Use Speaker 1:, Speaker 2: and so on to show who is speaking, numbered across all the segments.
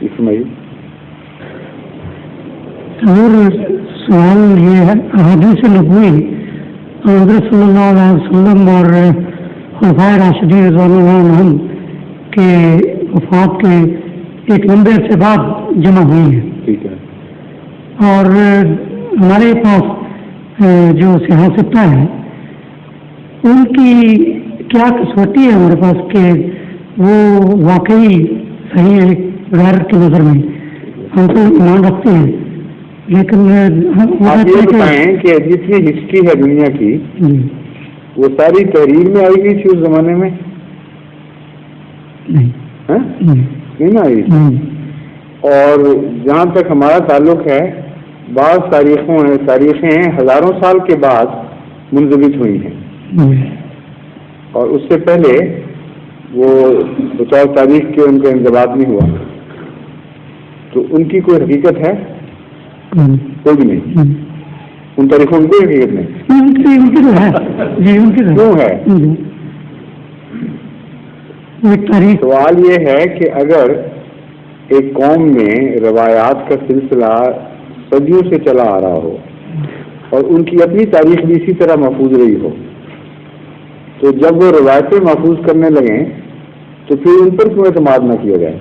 Speaker 1: اس میں
Speaker 2: اور سوال یہ ہے حدیث نبوی حضرت صلی اللہ علیہ وسلم اور خلفائے راشدین رضوان اللہ عنہم کے وفات کے ایک لمبے عرصے بعد جمع ہوئی ہیں.
Speaker 1: ٹھیک ہے.
Speaker 2: اور ہمارے پاس جو سیاستہ ہے ان کی کیا کسوٹی ہے ہمارے پاس کہ وہ واقعی صحیح ہے غیرت کی نظر میں؟ ہم تو ایمان رکھتے ہیں لیکن
Speaker 1: آپ یہ بتائیں کہ جتنی ہسٹری ہے دنیا کی وہ ساری تحریر میں آئی گئی تھی اس زمانے میں؟ نہیں آئی. اور جہاں تک ہمارا تعلق ہے بعض تاریخیں ہزاروں سال کے بعد منضبط ہوئی ہیں اور اس سے پہلے وہ بطور تاریخ کے ان کا انضباط نہیں ہوا. تو ان کی کوئی حقیقت ہے؟ کوئی بھی نہیں. ان تاریخوں کی کوئی حقیقت نہیں. کیوں ہے؟ سوال یہ ہے کہ اگر ایک قوم میں روایات کا سلسلہ صدیوں سے چلا آ رہا ہو اور ان کی اپنی تاریخ بھی اسی طرح محفوظ رہی ہو تو جب وہ روایتیں محفوظ کرنے لگیں تو پھر ان پر کیوں اعتماد نہ کیا جائے؟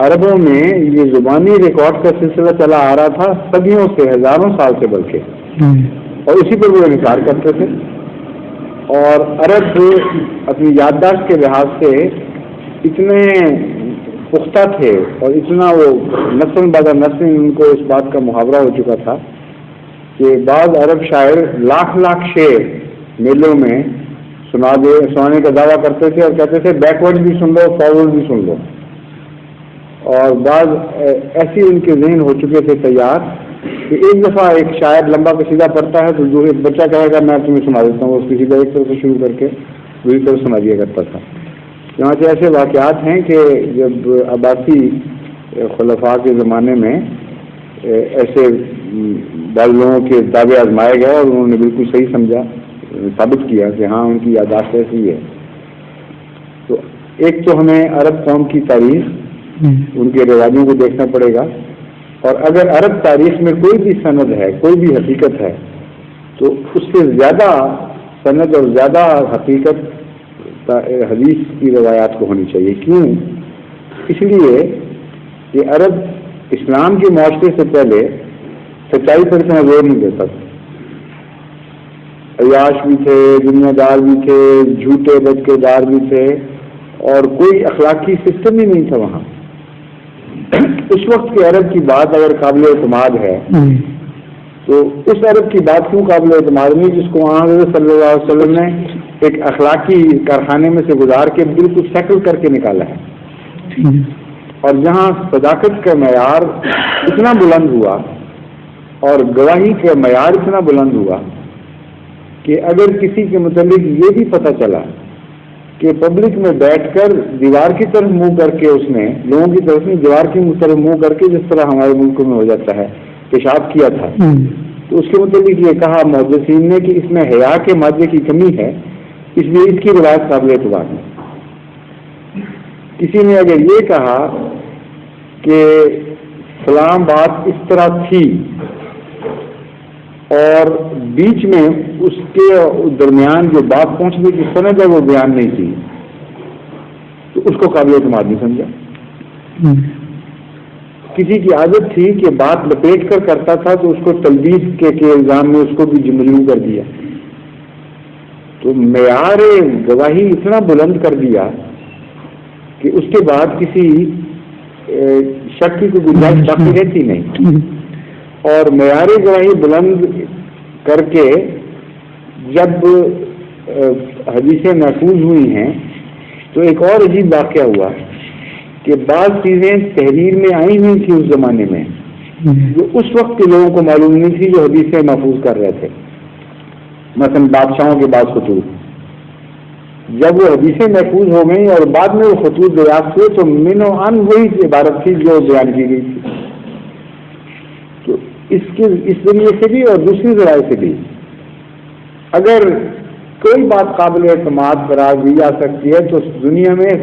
Speaker 1: عربوں میں یہ زبانی ریکارڈ کا سلسلہ چلا آ رہا تھا صدیوں سے، ہزاروں سال سے بلکہ، اور اسی پر وہ انکار کرتے تھے. اور عرب اپنی یادداشت کے لحاظ سے اتنے پختہ تھے اور اتنا وہ نسل بعد نسل ان کو اس بات کا محاورہ ہو چکا تھا کہ بعض عرب شاعر لاکھ شعر میلوں میں سنانے کا دعویٰ کرتے تھے اور کہتے تھے بیکورڈ بھی سن لو فارورڈ بھی سن لو. اور بعض ایسی ان کے ذہن ہو چکے تھے تیار کہ ایک دفعہ ایک شاعر لمبا قصیدہ پڑھتا ہے تو جو ایک بچہ کہے گا میں تمہیں سنا دیتا ہوں، اس قصیدہ ایک طرف سے شروع کر کے دوسری طرف سنا دیا کرتا تھا. یہاں سے ایسے واقعات ہیں کہ جب عباسی خلفاء کے زمانے میں ایسے بعض لوگوں کے دعوے آزمائے گئے اور انہوں نے بالکل صحیح سمجھا، ثابت کیا کہ ہاں ان کی یادداشت ایسی ہے. تو ایک تو ہمیں عرب قوم کی تاریخ ان کے رواجوں کو دیکھنا پڑے گا، اور اگر عرب تاریخ میں کوئی بھی سند ہے، کوئی بھی حقیقت ہے، تو اس سے زیادہ سند اور زیادہ حقیقت حدیث کی روایات کو ہونی چاہیے. کیوں؟ اس لیے کہ عرب اسلام کے معاشرے سے پہلے سچائی پر اتنا زور نہیں دیتا تھا. عیاش بھی تھے، دنیا دار بھی تھے، جھوٹے بدکے دار بھی تھے، اور کوئی اخلاقی سسٹم ہی نہیں تھا وہاں. اس وقت کے عرب کی بات اگر قابل اعتماد ہے تو اس عرب کی بات کیوں قابل اعتماد نہیں جس کو حضرت صلی اللہ علیہ وسلم نے ایک اخلاقی کارخانے میں سے گزار کے بالکل سیٹل کر کے نکالا ہے، اور جہاں صداقت کا معیار اتنا بلند ہوا اور گواہی کا معیار اتنا بلند ہوا کہ اگر کسی کے متعلق یہ بھی پتہ چلا کہ پبلک میں بیٹھ کر دیوار کی طرف منہ کر کے اس نے لوگوں کی طرف نہیں دیوار کی طرف منہ کر کے جس طرح ہمارے ملکوں میں ہو جاتا ہے پیشاب کیا تھا، تو اس کے متعلق یہ کہا محدثین نے کہ اس میں حیا کے مادے کی کمی ہے، اس لیے اس کی روایت قابل اعتبار ہے. کسی نے اگر یہ کہا کہ فلاں بات اس طرح تھی اور بیچ میں اس کے درمیان جو بات پہنچنے کی سند ہے وہ بیان نہیں تھی، تو اس کو قابل اعتماد نہیں سمجھا. کسی کی عادت تھی کہ بات لپیٹ کر کرتا تھا تو اس کو تلبیس کے الزام میں اس کو بھی مجروح کر دیا. تو معیار گواہی اتنا بلند کر دیا کہ اس کے بعد کسی شک کی کوئی گنجائش باقی رہتی نہیں. اور معیار گواہی بلند کر کے جب حدیثیں محفوظ ہوئی ہیں تو ایک اور عجیب واقعہ ہوا کہ بعض چیزیں تحریر میں آئی ہوئی تھی اس زمانے میں جو اس وقت کے لوگوں کو معلوم نہیں تھی جو حدیثیں محفوظ کر رہے تھے. مثلا بادشاہوں کے بعض خطوط جب وہ حدیثیں محفوظ ہو گئیں اور بعد میں وہ خطوط دریافت ہوئے تو من و عن وہی عبارت تھی جو بیان کی گئی تھی. تو اس ذریعے سے بھی اور دوسری ذرائع سے بھی اگر کوئی بات قابل اعتماد قرار دی جا سکتی ہے تو دنیا میں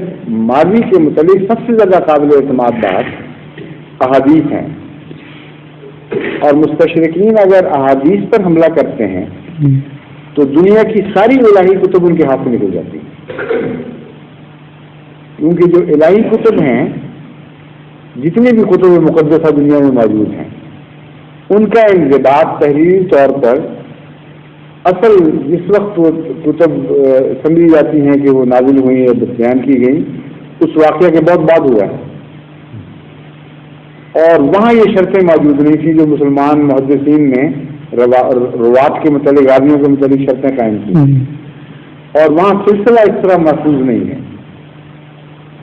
Speaker 1: ماضی کے متعلق سب سے زیادہ قابل اعتماد بات احادیث ہیں، اور مستشرقین اگر احادیث پر حملہ کرتے ہیں تو دنیا کی ساری الہی کتب ان کے ہاتھ سے نکل جاتی ہیں، کیونکہ جو الہی کتب ہیں، جتنے بھی کتب مقدسہ دنیا میں موجود ہیں، ان کا انضباط تحریری طور پر اصل جس وقت وہ کتب سمجھی جاتی ہیں کہ وہ نازل ہوئی یا بیان کی گئی، اس واقعہ کے بہت بعد ہوا ہے، اور وہاں یہ شرطیں موجود نہیں تھیں جو مسلمان محدثین نے روات کے متعلق، آدمیوں کے متعلق شرطیں قائم کی، اور وہاں سلسلہ اس طرح محفوظ نہیں ہے۔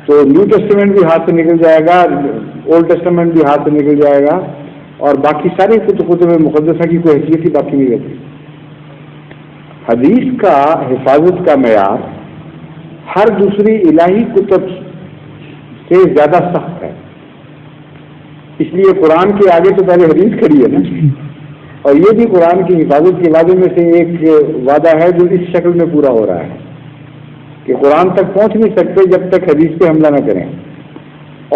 Speaker 1: تو نیو ٹیسٹمنٹ بھی ہاتھ سے نکل جائے گا، اولڈ ٹیسٹمنٹ بھی ہاتھ سے نکل جائے گا، اور باقی ساری کتب مقدسہ کی کوئی حیثیت ہی باقی نہیں رہتی۔ حدیث کا حفاظت کا معیار ہر دوسری الہی کتب سے زیادہ سخت ہے، اس لیے قرآن کے آگے تو پہلے حدیث کھڑی ہے نا، اور یہ بھی قرآن کی حفاظت کے وعدے میں سے ایک وعدہ ہے جو اس شکل میں پورا ہو رہا ہے کہ قرآن تک پہنچ نہیں سکتے جب تک حدیث پہ حملہ نہ کریں،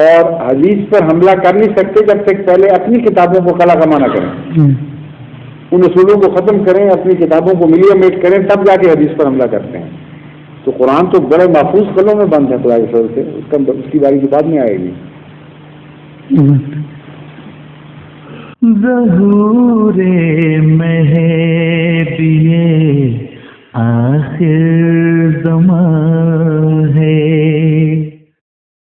Speaker 1: اور حدیث پر حملہ کر نہیں سکتے جب تک پہلے اپنی کتابوں کو کلا کما نہ کریں، ان اصولوں کو ختم کریں، اپنی کتابوں کو ملیمیٹ کریں، تب جا کے حدیث پر حملہ کرتے ہیں۔ تو قرآن تو بڑے محفوظ قلموں میں بند ہے خدا کے فضل سے، اس کی باری کی بات نہیں آئے گی۔
Speaker 3: ظہور مہدی آخر